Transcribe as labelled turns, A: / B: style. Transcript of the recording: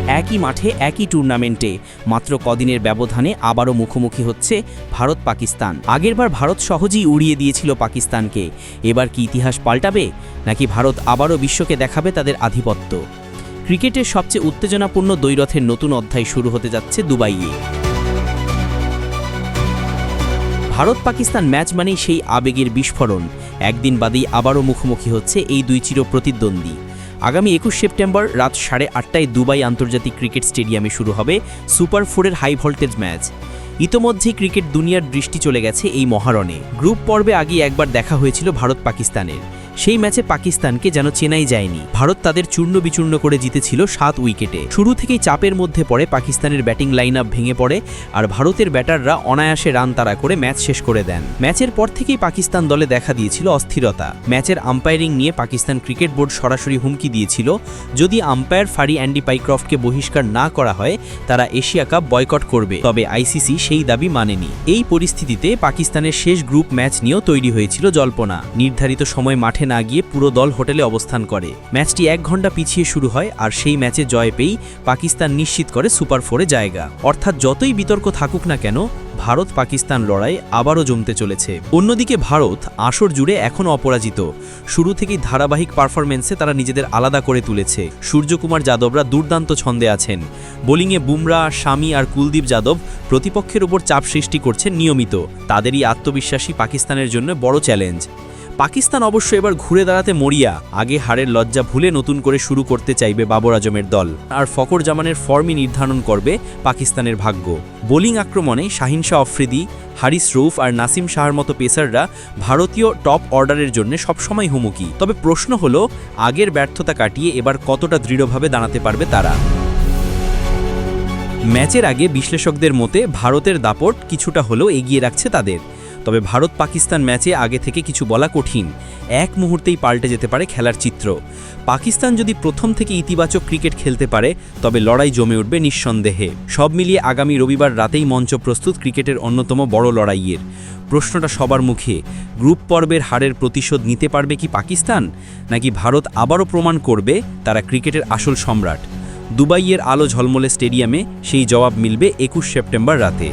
A: একই মাঠে একই টুর্নামেন্টে মাত্র কদিনের ব্যবধানে আবারও মুখোমুখি হচ্ছে ভারত পাকিস্তান। আগেরবার ভারত সহজেই উড়িয়ে দিয়েছিল পাকিস্তানকে। এবার কি ইতিহাস পাল্টাবে, নাকি ভারত আবারও বিশ্বকে দেখাবে তাদের আধিপত্য? ক্রিকেটের সবচেয়ে উত্তেজনাপূর্ণ দ্বৈরথের নতুন অধ্যায় শুরু হতে যাচ্ছে দুবাইয়ে। ভারত পাকিস্তান ম্যাচ মানেই সেই আবেগের বিস্ফোরণ। একদিন বাদেই আবারও মুখোমুখি হচ্ছে এই দুই চির প্রতিদ্বন্দ্বী। আগামী 21 সেপ্টেম্বর রাত 8:30টায় দুবাই আন্তর্জাতিক ক্রিকেট স্টেডিয়ামে শুরু হবে সুপার 4-এর হাই ভোল্টেজ ম্যাচ। ইতোমধ্যেই ক্রিকেট দুনিয়ার দৃষ্টি চলে গেছে এই মহারণে। গ্রুপ পর্বে আগে একবার দেখা হয়েছিল ভারত পাকিস্তানের। সেই ম্যাচে পাকিস্তানকে যেন চেনাই যায়নি। ভারত তাদের চূর্ণ বিচূর্ণ করে জিতেছিল 7 উইকেটে। শুরু থেকেই চাপের মধ্যে পড়ে পাকিস্তানের ব্যাটিং লাইন আপ ভেঙে পড়ে, আর ভারতের ব্যাটাররা অনায়াসে রান তাড়া করে ম্যাচ শেষ করে দেন। ম্যাচের পর থেকেই পাকিস্তান দলে দেখা দিয়েছিল অস্থিরতা। ম্যাচের আম্পায়ারিং নিয়ে পাকিস্তান ক্রিকেট বোর্ড সরাসরি হুমকি দিয়েছিল, যদি আম্পায়ার ফারি অ্যান্ডি পাইক্রফটকে বহিষ্কার না করা হয় তারা এশিয়া কাপ বয়কট করবে। তবে আইসিসি সেই দাবি মানেনি। এই পরিস্থিতিতে পাকিস্তানের শেষ গ্রুপ ম্যাচ নিয়েও তৈরি হয়েছিল জল্পনা। নির্ধারিত সময় মাঠে না গিয়ে পুরো দল হোটেলে অবস্থান করে। ম্যাচটি 1 ঘন্টা পিছিয়ে শুরু হয়, আর সেই ম্যাচে জয় পেয়েই পাকিস্তান নিশ্চিত করে সুপার 4-এ জায়গা। অর্থাৎ যতই বিতর্ক থাকুক না কেন, ভারত পাকিস্তান লড়াই আবারও জমতে চলেছে। অন্যদিকে ভারত আসর জুড়ে এখনও অপরাজিত। শুরু থেকেই ধারাবাহিক পারফরমেন্সে তারা নিজেদের আলাদা করে তুলেছে। সূর্যকুমার যাদবরা দুর্দান্ত ছন্দে আছেন। বোলিংয়ে বুমরা, শামি আর কুলদীপ যাদব প্রতিপক্ষের উপর চাপ সৃষ্টি করছেন নিয়মিত। তাদেরই আত্মবিশ্বাসী পাকিস্তানের জন্য বড় চ্যালেঞ্জ। পাকিস্তান অবশ্য এবার ঘুরে দাঁড়াতে মরিয়া। আগে হারের লজ্জা ভুলে নতুন করে শুরু করতে চাইবে বাবর আজমের দল, আর ফকর জামানের ফর্মই নির্ধারণ করবে পাকিস্তানের ভাগ্য। বোলিং আক্রমণে শাহিন শাহ আফ্রিদি, হারিস রৌফ আর নাসিম শাহর মতো পেসাররা ভারতীয় টপ অর্ডারের জন্য সবসময় হুমকি। তবে প্রশ্ন হলো, আগের ব্যর্থতা কাটিয়ে এবার কতটা দৃঢ়ভাবে দাঁড়াতে পারবে তারা। ম্যাচের আগে বিশ্লেষকদের মতে ভারতের দাপট কিছুটা হলেও এগিয়ে রাখছে তাদের। তবে ভারত পাকিস্তান ম্যাচে আগে থেকে কিছু বলা কঠিন। এক মুহূর্তেই পাল্টে যেতে পারে খেলার চিত্র। পাকিস্তান যদি প্রথম থেকে ইতিবাচক ক্রিকেট খেলতে পারে, তবে লড়াই জমে উঠবে নিঃসন্দেহে। সব মিলিয়ে আগামী রবিবার রাতেই মঞ্চ প্রস্তুত ক্রিকেটের অন্যতম বড় লড়াইয়ের। প্রশ্নটা সবার মুখে, গ্রুপ পর্বের হারের প্রতিশোধ নিতে পারবে কি পাকিস্তান, নাকি ভারত আবারও প্রমাণ করবে তারা ক্রিকেটের আসল সম্রাট? দুবাইয়ের আলো ঝলমলে স্টেডিয়ামে সেই জবাব মিলবে 21 সেপ্টেম্বর রাতে।